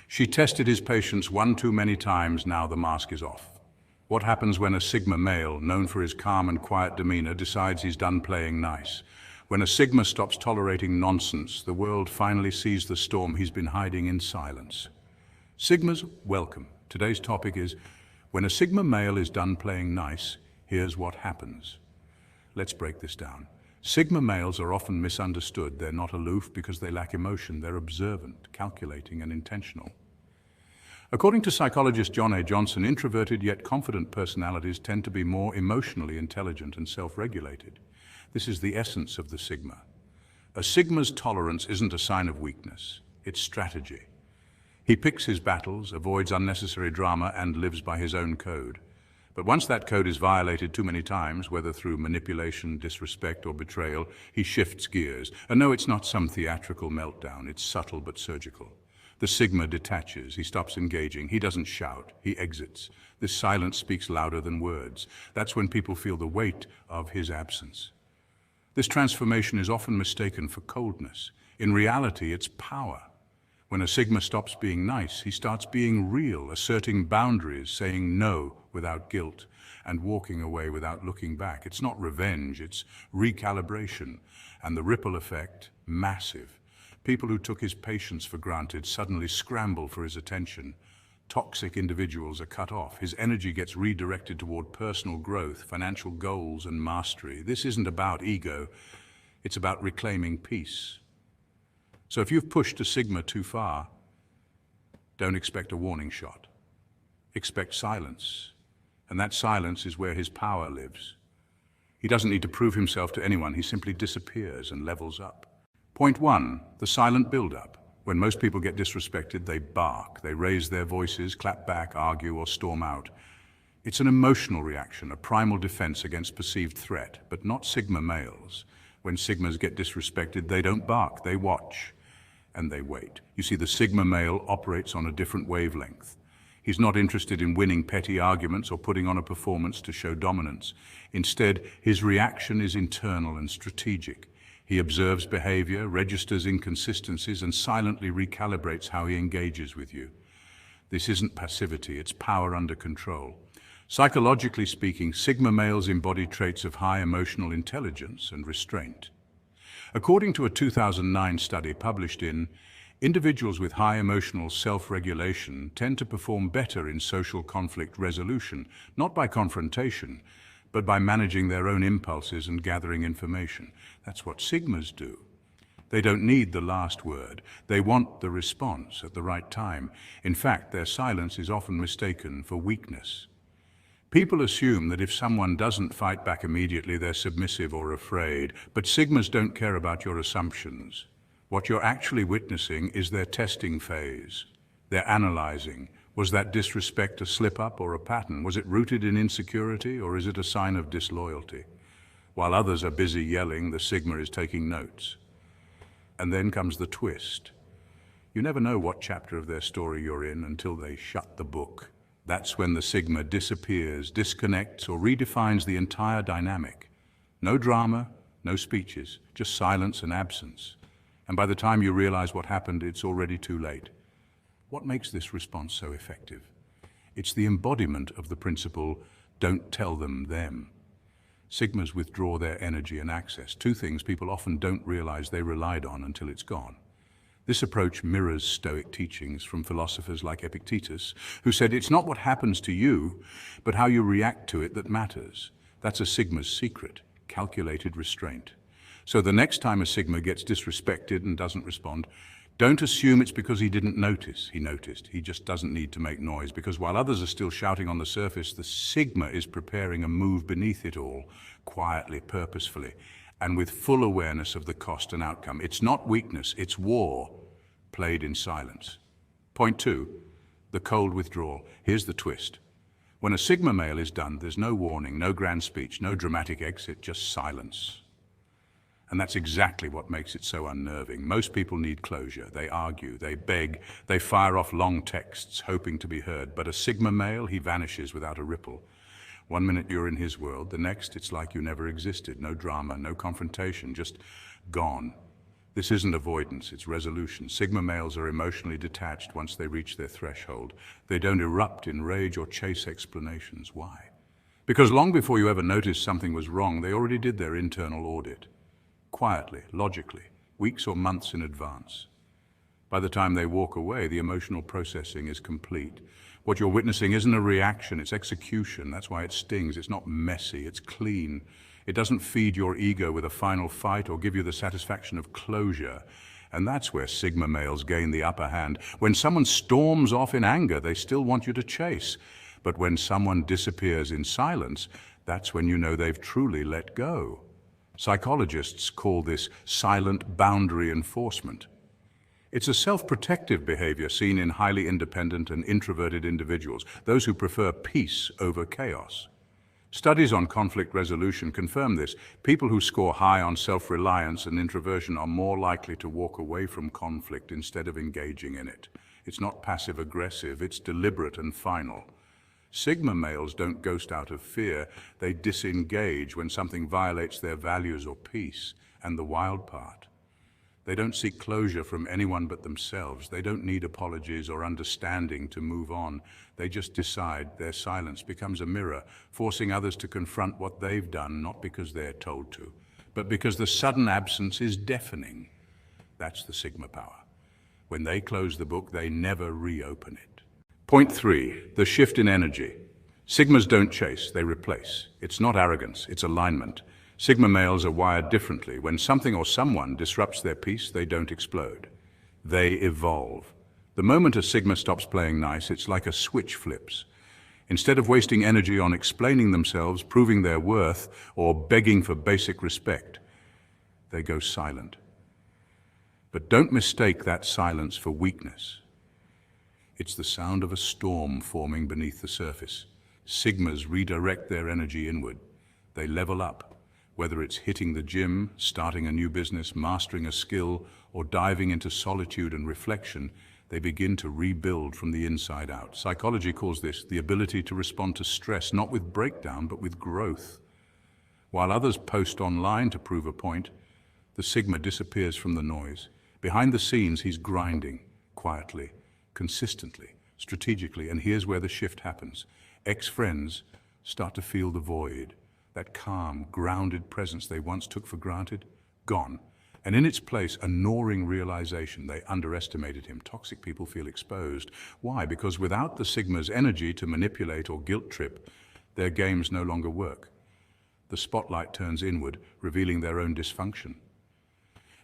She tested his patience one too many times, now the mask is off. What happens when a Sigma male, known for his calm and quiet demeanor, decides he's done playing nice? When a Sigma stops tolerating nonsense, the world finally sees the storm he's been hiding in silence. Sigmas, welcome. Today's topic is, when a Sigma male is done playing nice, here's what happens. Let's break this down. Sigma males are often misunderstood. They're not aloof because they lack emotion. They're observant, calculating, and intentional. According to psychologist John A. Johnson, introverted yet confident personalities tend to be more emotionally intelligent and self-regulated. This is the essence of the Sigma. A Sigma's tolerance isn't a sign of weakness, it's strategy. He picks his battles, avoids unnecessary drama, and lives by his own code. But once that code is violated too many times, whether through manipulation, disrespect, or betrayal, he shifts gears. And no, it's not some theatrical meltdown, it's subtle but surgical. The Sigma detaches, he stops engaging, he doesn't shout, he exits. This silence speaks louder than words. That's when people feel the weight of his absence. This transformation is often mistaken for coldness. In reality, it's power. When a Sigma stops being nice, he starts being real, asserting boundaries, saying no without guilt, and walking away without looking back. It's not revenge, it's recalibration. And the ripple effect, massive. People who took his patience for granted suddenly scramble for his attention. Toxic individuals are cut off. His energy gets redirected toward personal growth, financial goals, and mastery. This isn't about ego, it's about reclaiming peace. So if you've pushed a Sigma too far, don't expect a warning shot. Expect silence. And that silence is where his power lives. He doesn't need to prove himself to anyone, he simply disappears and levels up. Point 1, the silent buildup. When most people get disrespected, they bark, they raise their voices, clap back, argue, or storm out. It's an emotional reaction, a primal defense against perceived threat, but not Sigma males. When Sigmas get disrespected, they don't bark, they watch, and they wait. You see, the Sigma male operates on a different wavelength. He's not interested in winning petty arguments or putting on a performance to show dominance. Instead, his reaction is internal and strategic. He observes behavior, registers inconsistencies, and silently recalibrates how he engages with you. This isn't passivity, it's power under control. Psychologically speaking, Sigma males embody traits of high emotional intelligence and restraint. According to a 2009 study published in Individuals with high emotional self-regulation tend to perform better in social conflict resolution, not by confrontation, but by managing their own impulses and gathering information. That's what Sigmas do. They don't need the last word. They want the response at the right time. In fact, their silence is often mistaken for weakness. People assume that if someone doesn't fight back immediately, they're submissive or afraid, but Sigmas don't care about your assumptions. What you're actually witnessing is their testing phase. They're analyzing. Was that disrespect a slip-up or a pattern? Was it rooted in insecurity or is it a sign of disloyalty? While others are busy yelling, the Sigma is taking notes. And then comes the twist. You never know what chapter of their story you're in until they shut the book. That's when the Sigma disappears, disconnects, or redefines the entire dynamic. No drama, no speeches, just silence and absence. And by the time you realize what happened, it's already too late. What makes this response so effective? It's the embodiment of the principle, don't tell them them. Sigmas withdraw their energy and access, two things people often don't realize they relied on until it's gone. This approach mirrors Stoic teachings from philosophers like Epictetus, who said it's not what happens to you, but how you react to it that matters. That's a Sigma's secret, calculated restraint. So the next time a Sigma gets disrespected and doesn't respond, don't assume it's because he didn't notice. He noticed. He just doesn't need to make noise, because while others are still shouting on the surface, the Sigma is preparing a move beneath it all, quietly, purposefully, and with full awareness of the cost and outcome. It's not weakness, it's war, played in silence. Point 2, the cold withdrawal. Here's the twist. When a Sigma male is done, there's no warning, no grand speech, no dramatic exit, just silence. And that's exactly what makes it so unnerving. Most people need closure. They argue, they beg, they fire off long texts hoping to be heard. But a Sigma male, he vanishes without a ripple. 1 minute you're in his world, the next it's like you never existed. No drama, no confrontation, just gone. This isn't avoidance, it's resolution. Sigma males are emotionally detached once they reach their threshold. They don't erupt in rage or chase explanations. Why? Because long before you ever noticed something was wrong, they already did their internal audit. Quietly, logically, weeks or months in advance. By the time they walk away, the emotional processing is complete. What you're witnessing isn't a reaction, it's execution. That's why it stings. It's not messy, it's clean. It doesn't feed your ego with a final fight or give you the satisfaction of closure. And that's where Sigma males gain the upper hand. When someone storms off in anger, they still want you to chase. But when someone disappears in silence, that's when you know they've truly let go. Psychologists call this silent boundary enforcement. It's a self-protective behavior seen in highly independent and introverted individuals, those who prefer peace over chaos. Studies on conflict resolution confirm this. People who score high on self-reliance and introversion are more likely to walk away from conflict instead of engaging in it. It's not passive-aggressive, it's deliberate and final. Sigma males don't ghost out of fear, they disengage when something violates their values or peace. And the wild part, they don't seek closure from anyone but themselves. They don't need apologies or understanding to move on. They just decide. Their silence becomes a mirror, forcing others to confront what they've done, not because they're told to, but because the sudden absence is deafening. That's the Sigma power. When they close the book, they never reopen it. Point 3, the shift in energy. Sigmas don't chase, they replace. It's not arrogance, it's alignment. Sigma males are wired differently. When something or someone disrupts their peace, they don't explode. They evolve. The moment a Sigma stops playing nice, it's like a switch flips. Instead of wasting energy on explaining themselves, proving their worth, or begging for basic respect, they go silent. But don't mistake that silence for weakness. It's the sound of a storm forming beneath the surface. Sigmas redirect their energy inward. They level up. Whether it's hitting the gym, starting a new business, mastering a skill, or diving into solitude and reflection, they begin to rebuild from the inside out. Psychology calls this the ability to respond to stress, not with breakdown, but with growth. While others post online to prove a point, the Sigma disappears from the noise. Behind the scenes, he's grinding, quietly, consistently, strategically, and here's where the shift happens. Ex-friends start to feel the void. That calm, grounded presence they once took for granted, gone. And in its place, a gnawing realization they underestimated him. Toxic people feel exposed. Why? Because without the Sigma's energy to manipulate or guilt trip, their games no longer work. The spotlight turns inward, revealing their own dysfunction.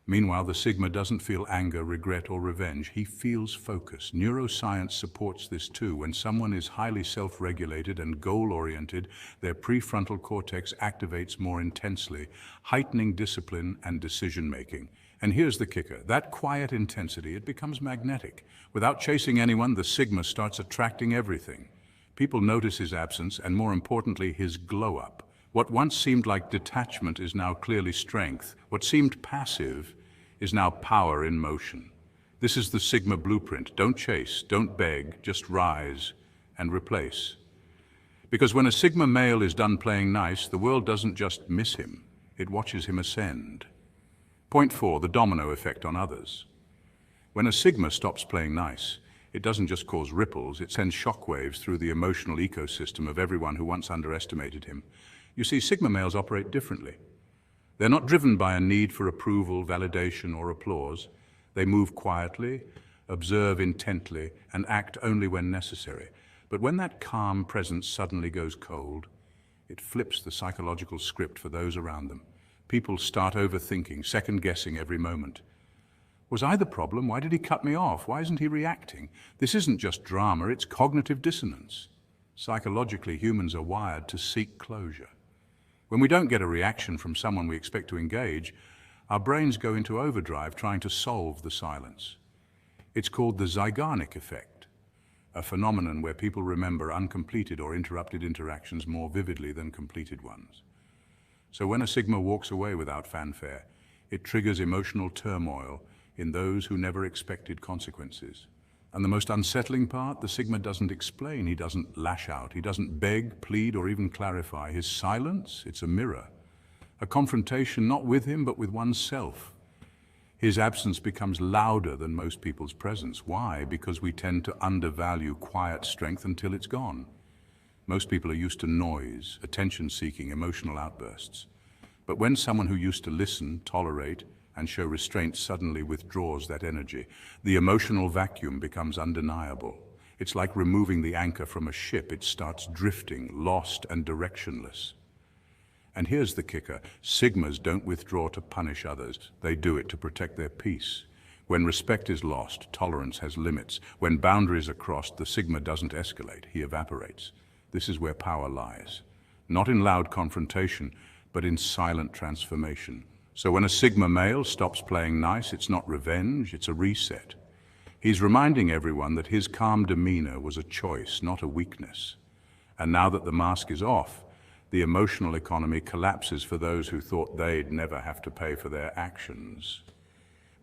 Meanwhile, the Sigma doesn't feel anger, regret, or revenge. He feels focus. Neuroscience supports this too. When someone is highly self-regulated and goal-oriented, their prefrontal cortex activates more intensely, heightening discipline and decision-making. And here's the kicker. That quiet intensity, it becomes magnetic. Without chasing anyone, the Sigma starts attracting everything. People notice his absence and, more importantly, his glow-up. What once seemed like detachment is now clearly strength. What seemed passive is now power in motion. This is the Sigma blueprint. Don't chase, don't beg, just rise and replace. Because when a Sigma male is done playing nice, the world doesn't just miss him, it watches him ascend. Point 4, the domino effect on others. When a Sigma stops playing nice, it doesn't just cause ripples, it sends shockwaves through the emotional ecosystem of everyone who once underestimated him. You see, Sigma males operate differently. They're not driven by a need for approval, validation, or applause. They move quietly, observe intently, and act only when necessary. But when that calm presence suddenly goes cold, it flips the psychological script for those around them. People start overthinking, second-guessing every moment. Was I the problem? Why did he cut me off? Why isn't he reacting? This isn't just drama, it's cognitive dissonance. Psychologically, humans are wired to seek closure. When we don't get a reaction from someone we expect to engage, our brains go into overdrive trying to solve the silence. It's called the Zeigarnik effect, a phenomenon where people remember uncompleted or interrupted interactions more vividly than completed ones. So when a Sigma walks away without fanfare, it triggers emotional turmoil in those who never expected consequences. And the most unsettling part, the Sigma doesn't explain, he doesn't lash out, he doesn't beg, plead, or even clarify. His silence, it's a mirror. A confrontation not with him, but with oneself. His absence becomes louder than most people's presence. Why? Because we tend to undervalue quiet strength until it's gone. Most people are used to noise, attention-seeking, emotional outbursts. But when someone who used to listen, tolerate, and show restraint suddenly withdraws that energy, the emotional vacuum becomes undeniable. It's like removing the anchor from a ship. It starts drifting, lost and directionless. And here's the kicker. Sigmas don't withdraw to punish others. They do it to protect their peace. When respect is lost, tolerance has limits. When boundaries are crossed, the Sigma doesn't escalate. He evaporates. This is where power lies. Not in loud confrontation, but in silent transformation. So when a Sigma male stops playing nice, it's not revenge, it's a reset. He's reminding everyone that his calm demeanor was a choice, not a weakness. And now that the mask is off, the emotional economy collapses for those who thought they'd never have to pay for their actions.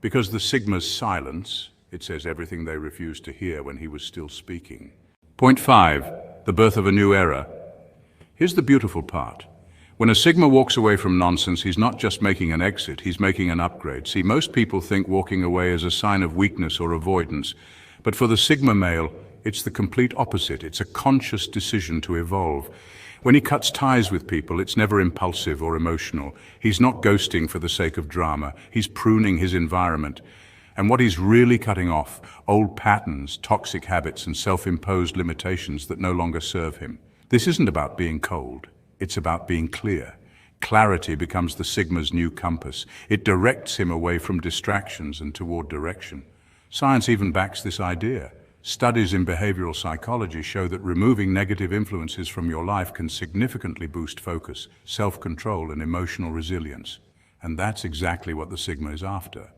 Because the Sigma's silence, it says everything they refused to hear when he was still speaking. Point 5, the birth of a new era. Here's the beautiful part. When a Sigma walks away from nonsense, he's not just making an exit, he's making an upgrade. See, most people think walking away is a sign of weakness or avoidance. But for the Sigma male, it's the complete opposite. It's a conscious decision to evolve. When he cuts ties with people, it's never impulsive or emotional. He's not ghosting for the sake of drama. He's pruning his environment. And what he's really cutting off, old patterns, toxic habits, and self-imposed limitations that no longer serve him. This isn't about being cold. It's about being clear. Clarity becomes the Sigma's new compass. It directs him away from distractions and toward direction. Science even backs this idea. Studies in behavioral psychology show that removing negative influences from your life can significantly boost focus, self-control, and emotional resilience. And that's exactly what the Sigma is after.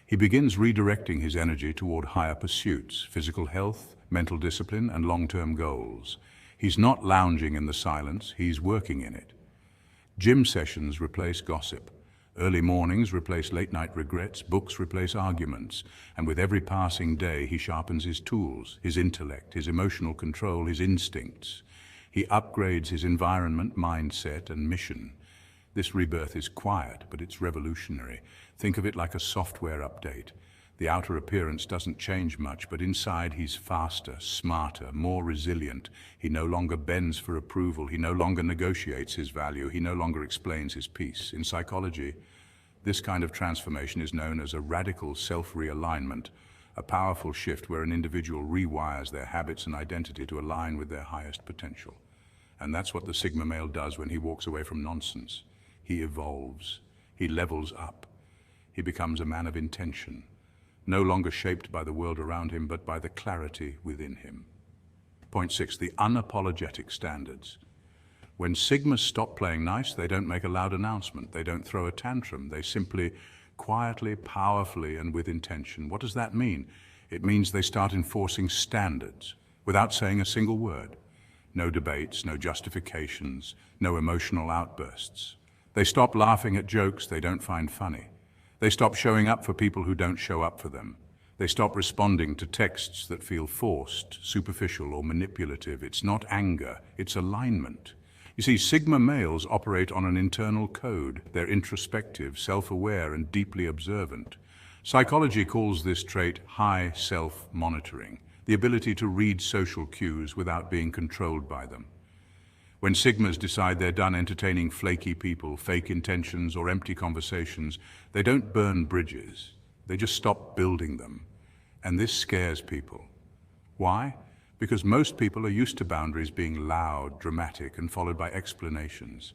He begins redirecting his energy toward higher pursuits, physical health, mental discipline, and long-term goals. He's not lounging in the silence, he's working in it. Gym sessions replace gossip. Early mornings replace late-night regrets, books replace arguments, and with every passing day he sharpens his tools, his intellect, his emotional control, his instincts. He upgrades his environment, mindset, and mission. This rebirth is quiet, but it's revolutionary. Think of it like a software update. The outer appearance doesn't change much, but inside he's faster, smarter, more resilient. He no longer bends for approval. He no longer negotiates his value. He no longer explains his peace. In psychology, this kind of transformation is known as a radical self-realignment, a powerful shift where an individual rewires their habits and identity to align with their highest potential. And that's what the Sigma male does when he walks away from nonsense. He evolves. He levels up. He becomes a man of intention, no longer shaped by the world around him, but by the clarity within him. Point 6, the unapologetic standards. When Sigmas stop playing nice, they don't make a loud announcement. They don't throw a tantrum. They simply, quietly, powerfully, and with intention. What does that mean? It means they start enforcing standards without saying a single word. No debates, no justifications, no emotional outbursts. They stop laughing at jokes they don't find funny. They stop showing up for people who don't show up for them. They stop responding to texts that feel forced, superficial, or manipulative. It's not anger, it's alignment. You see, Sigma males operate on an internal code. They're introspective, self-aware, and deeply observant. Psychology calls this trait high self-monitoring, the ability to read social cues without being controlled by them. When Sigmas decide they're done entertaining flaky people, fake intentions, or empty conversations, they don't burn bridges. They just stop building them. And this scares people. Why? Because most people are used to boundaries being loud, dramatic, and followed by explanations.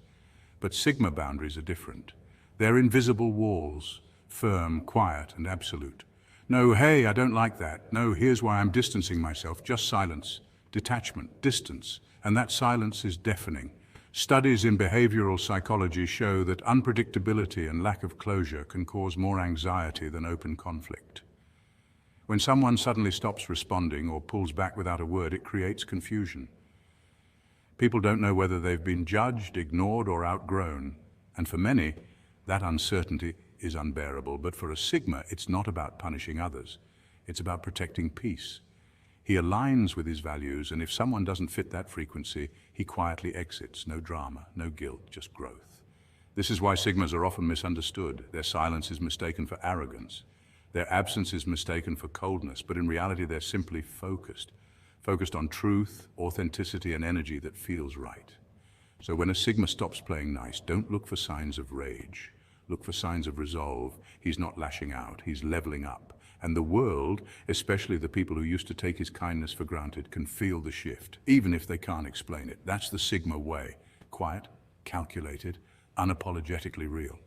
But Sigma boundaries are different. They're invisible walls, firm, quiet, and absolute. No, hey, I don't like that. No, here's why I'm distancing myself. Just silence, detachment, distance. And that silence is deafening. Studies in behavioral psychology show that unpredictability and lack of closure can cause more anxiety than open conflict. When someone suddenly stops responding or pulls back without a word, it creates confusion. People don't know whether they've been judged, ignored, or outgrown. And for many, that uncertainty is unbearable. But for a Sigma, it's not about punishing others. It's about protecting peace. He aligns with his values, and if someone doesn't fit that frequency, he quietly exits. No drama, no guilt, just growth. This is why Sigmas are often misunderstood. Their silence is mistaken for arrogance. Their absence is mistaken for coldness, but in reality they're simply focused on truth, authenticity, and energy that feels right. So when a Sigma stops playing nice, don't look for signs of rage. Look for signs of resolve. He's not lashing out, he's leveling up. And the world, especially the people who used to take his kindness for granted, can feel the shift, even if they can't explain it. That's the Sigma way. Quiet, calculated, unapologetically real.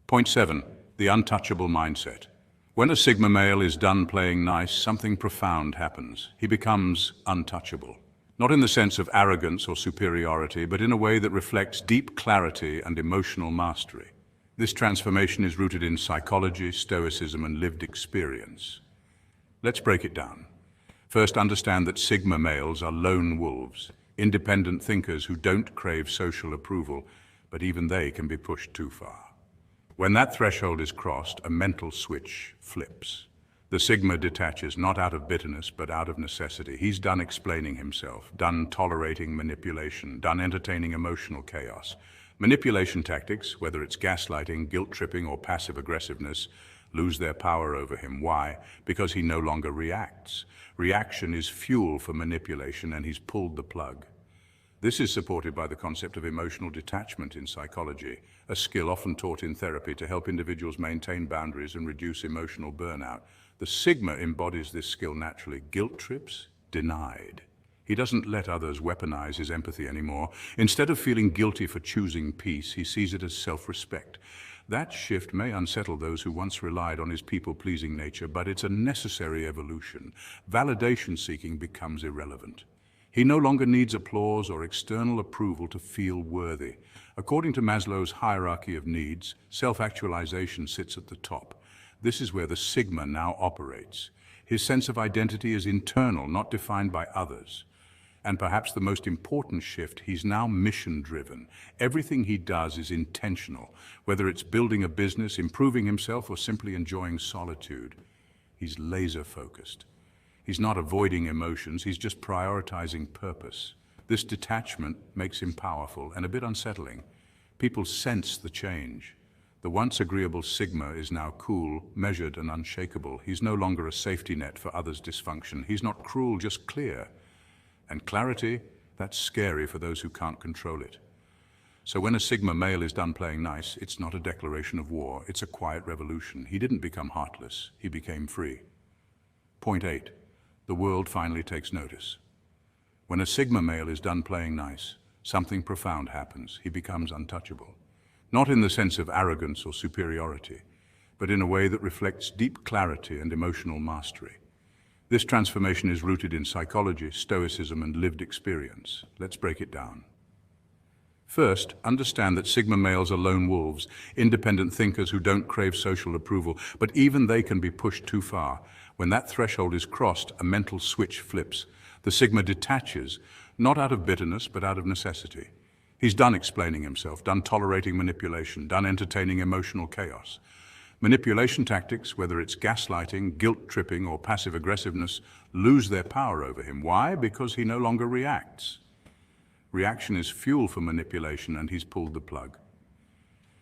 Point 7. The untouchable mindset. When a Sigma male is done playing nice, something profound happens. He becomes untouchable. Not in the sense of arrogance or superiority, but in a way that reflects deep clarity and emotional mastery. This transformation is rooted in psychology, stoicism, and lived experience. Let's break it down. First, understand that Sigma males are lone wolves, independent thinkers who don't crave social approval, but even they can be pushed too far. When that threshold is crossed, a mental switch flips. The Sigma detaches, not out of bitterness, but out of necessity. He's done explaining himself, done tolerating manipulation, done entertaining emotional chaos. Manipulation tactics, whether it's gaslighting, guilt-tripping, or passive aggressiveness, lose their power over him. Why? Because he no longer reacts. Reaction is fuel for manipulation, and he's pulled the plug. This is supported by the concept of emotional detachment in psychology, a skill often taught in therapy to help individuals maintain boundaries and reduce emotional burnout. The Sigma embodies this skill naturally. Guilt trips, denied. He doesn't let others weaponize his empathy anymore. Instead of feeling guilty for choosing peace, he sees it as self-respect. That shift may unsettle those who once relied on his people-pleasing nature, but it's a necessary evolution. Validation seeking becomes irrelevant. He no longer needs applause or external approval to feel worthy. According to Maslow's hierarchy of needs, self-actualization sits at the top. This is where the Sigma now operates. His sense of identity is internal, not defined by others. And perhaps the most important shift, he's now mission-driven. Everything he does is intentional, whether it's building a business, improving himself, or simply enjoying solitude. He's laser-focused. He's not avoiding emotions, he's just prioritizing purpose. This detachment makes him powerful and a bit unsettling. People sense the change. The once agreeable Sigma is now cool, measured, and unshakable. He's no longer a safety net for others' dysfunction. He's not cruel, just clear. And clarity, that's scary for those who can't control it. So when a Sigma male is done playing nice, it's not a declaration of war, it's a quiet revolution. He didn't become heartless, he became free. Point 8. The world finally takes notice. When a Sigma male is done playing nice, something profound happens. He becomes untouchable. Not in the sense of arrogance or superiority, but in a way that reflects deep clarity and emotional mastery. This transformation is rooted in psychology, stoicism, and lived experience. Let's break it down. First, understand that Sigma males are lone wolves, independent thinkers who don't crave social approval, but even they can be pushed too far. When that threshold is crossed, a mental switch flips. The Sigma detaches, not out of bitterness, but out of necessity. He's done explaining himself, done tolerating manipulation, done entertaining emotional chaos. Manipulation tactics, whether it's gaslighting, guilt-tripping, or passive aggressiveness, lose their power over him. Why? Because he no longer reacts. Reaction is fuel for manipulation, and he's pulled the plug.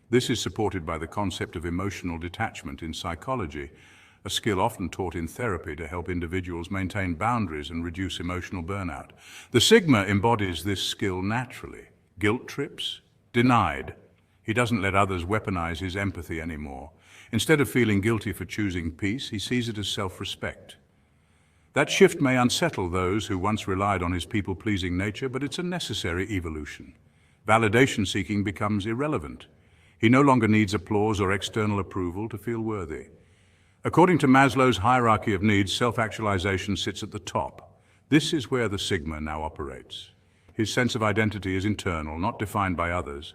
This is supported by the concept of emotional detachment in psychology, a skill often taught in therapy to help individuals maintain boundaries and reduce emotional burnout. The Sigma embodies this skill naturally. Guilt trips, denied. He doesn't let others weaponize his empathy anymore. Instead of feeling guilty for choosing peace, he sees it as self-respect. That shift may unsettle those who once relied on his people-pleasing nature, but it's a necessary evolution. Validation seeking becomes irrelevant. He no longer needs applause or external approval to feel worthy. According to Maslow's hierarchy of needs, self-actualization sits at the top. This is where the Sigma now operates. His sense of identity is internal, not defined by others.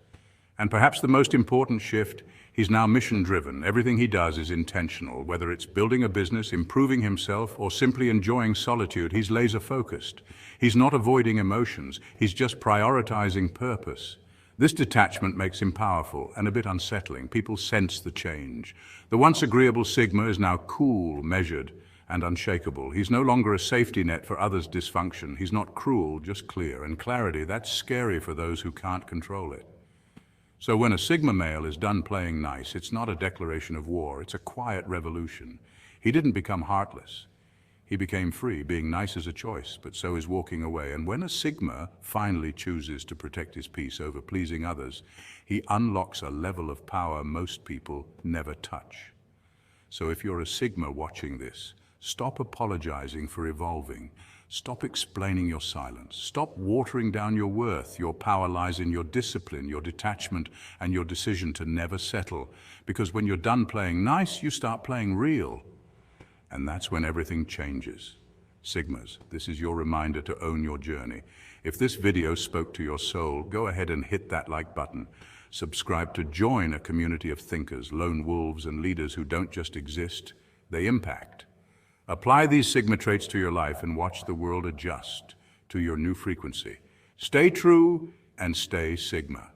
And perhaps the most important shift, he's now mission-driven. Everything he does is intentional. Whether it's building a business, improving himself, or simply enjoying solitude, he's laser-focused. He's not avoiding emotions, he's just prioritizing purpose. This detachment makes him powerful and a bit unsettling. People sense the change. The once agreeable Sigma is now cool, measured, and unshakable. He's no longer a safety net for others' dysfunction. He's not cruel, just clear. And clarity, that's scary for those who can't control it. So when a Sigma male is done playing nice, it's not a declaration of war, it's a quiet revolution. He didn't become heartless. He became free. Being nice is a choice, but so is walking away. And when a Sigma finally chooses to protect his peace over pleasing others, he unlocks a level of power most people never touch. So if you're a Sigma watching this, stop apologizing for evolving. Stop explaining your silence. Stop watering down your worth. Your power lies in your discipline, your detachment, and your decision to never settle. Because when you're done playing nice, you start playing real. And that's when everything changes. Sigmas, this is your reminder to own your journey. If this video spoke to your soul, go ahead and hit that like button. Subscribe to join a community of thinkers, lone wolves, and leaders who don't just exist, they impact. Apply these Sigma traits to your life and watch the world adjust to your new frequency. Stay true and stay Sigma.